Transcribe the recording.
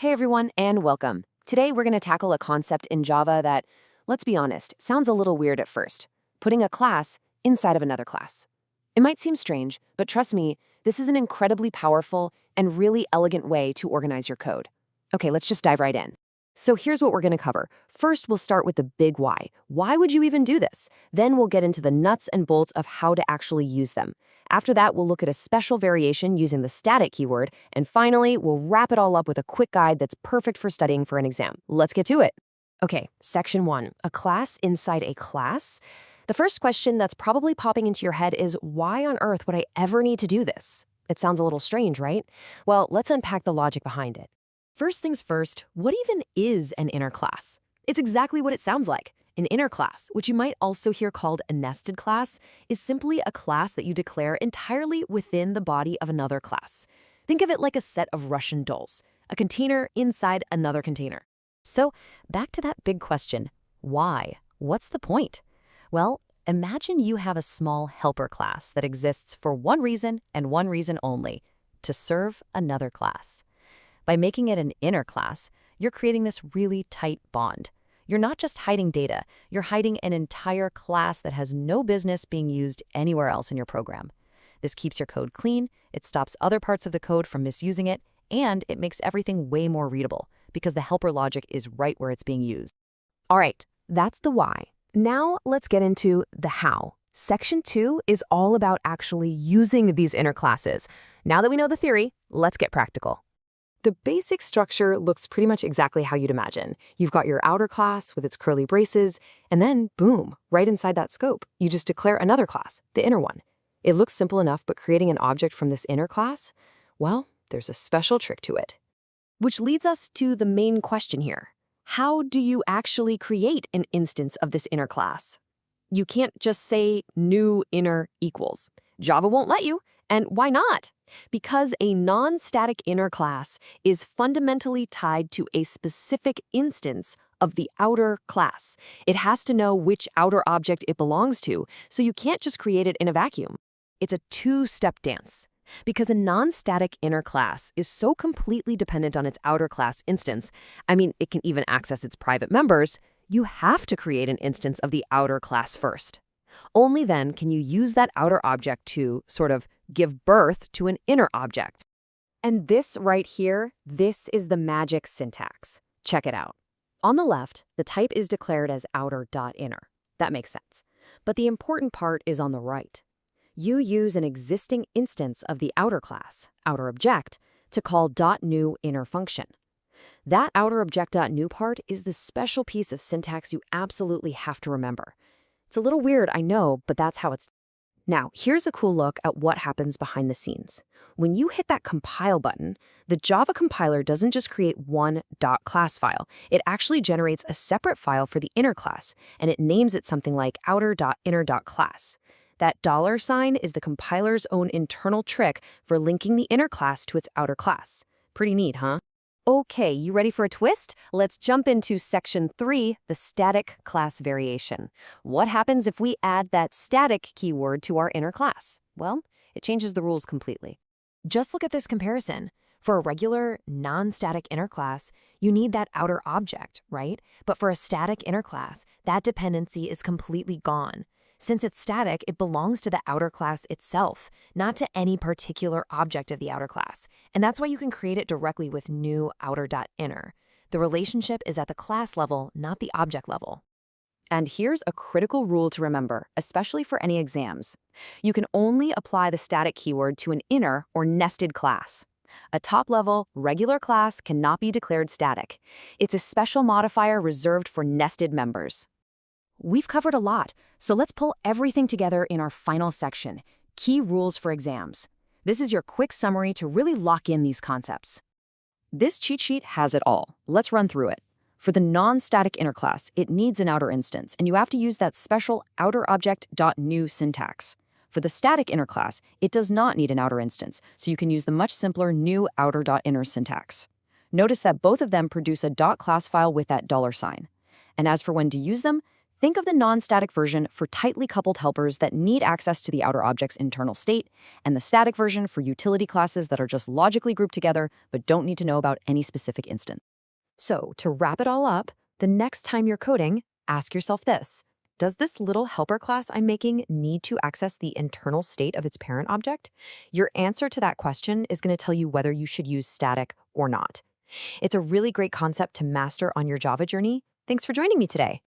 Hey everyone, and welcome. Today we're going to tackle a concept in Java that, let's be honest, sounds a little weird at first. Putting a class inside of another class. It might seem strange, but trust me, this is an incredibly powerful and really elegant way to organize your code. Okay, let's just dive right in. So here's what we're going to cover. First, we'll start with the big why. Why would you even do this? Then we'll get into the nuts and bolts of how to actually use them. After that, we'll look at a special variation using the static keyword. And finally, we'll wrap it all up with a quick guide that's perfect for studying for an exam. Let's get to it. Okay, section 1, a class inside a class. The first question that's probably popping into your head is, why on earth would I ever need to do this? It sounds a little strange, right? Well, let's unpack the logic behind it. First things first, what even is an inner class? It's exactly what it sounds like. An inner class, which you might also hear called a nested class, is simply a class that you declare entirely within the body of another class. Think of it like a set of Russian dolls, a container inside another container. So back to that big question, why? What's the point? Well, imagine you have a small helper class that exists for one reason and one reason only, to serve another class. By making it an inner class, you're creating this really tight bond. You're not just hiding data, you're hiding an entire class that has no business being used anywhere else in your program. This keeps your code clean, it stops other parts of the code from misusing it, and it makes everything way more readable because the helper logic is right where it's being used. All right, that's the why. Now let's get into the how. Section 2 is all about actually using these inner classes. Now that we know the theory, let's get practical. The basic structure looks pretty much exactly how you'd imagine. You've got your outer class with its curly braces, and then, boom, right inside that scope, you just declare another class, the inner one. It looks simple enough, but creating an object from this inner class, well, there's a special trick to it. Which leads us to the main question here. How do you actually create an instance of this inner class? You can't just say new inner equals. Java won't let you. And why not? Because a non-static inner class is fundamentally tied to a specific instance of the outer class. It has to know which outer object it belongs to, so you can't just create it in a vacuum. It's a two-step dance. Because a non-static inner class is so completely dependent on its outer class instance, it can even access its private members, you have to create an instance of the outer class first. Only then can you use that outer object to sort of give birth to an inner object. And this right here, this is the magic syntax. Check it out. On the left, the type is declared as outer.inner. That makes sense. But the important part is on the right. You use an existing instance of the outer class, outerObject, to call .new inner function. That outerObject.new part is the special piece of syntax you absolutely have to remember. It's a little weird, I know, but that's how it's. Now, here's a cool look at what happens behind the scenes. When you hit that compile button, the Java compiler doesn't just create one .class file. It actually generates a separate file for the inner class, and it names it something like outer.inner.class. That $sign is the compiler's own internal trick for linking the inner class to its outer class. Pretty neat, huh? Okay, you ready for a twist? Let's jump into section 3, the static class variation. What happens if we add that static keyword to our inner class? Well, it changes the rules completely. Just look at this comparison. For a regular, non-static inner class, you need that outer object, right? But for a static inner class, that dependency is completely gone. Since it's static, it belongs to the outer class itself, not to any particular object of the outer class. And that's why you can create it directly with new outer.inner. The relationship is at the class level, not the object level. And here's a critical rule to remember, especially for any exams. You can only apply the static keyword to an inner or nested class. A top-level, regular class cannot be declared static. It's a special modifier reserved for nested members. We've covered a lot, so let's pull everything together in our final section, Key Rules for Exams. This is your quick summary to really lock in these concepts. This cheat sheet has it all. Let's run through it. For the non-static inner class, it needs an outer instance, and you have to use that special outerObject.new syntax. For the static inner class, it does not need an outer instance, so you can use the much simpler new outer.inner syntax. Notice that both of them produce a .class file with that $sign. And as for when to use them, Think of the non-static version for tightly coupled helpers that need access to the outer object's internal state, and the static version for utility classes that are just logically grouped together but don't need to know about any specific instance. So, to wrap it all up, the next time you're coding, ask yourself this. Does this little helper class I'm making need to access the internal state of its parent object? Your answer to that question is going to tell you whether you should use static or not. It's a really great concept to master on your Java journey. Thanks for joining me today.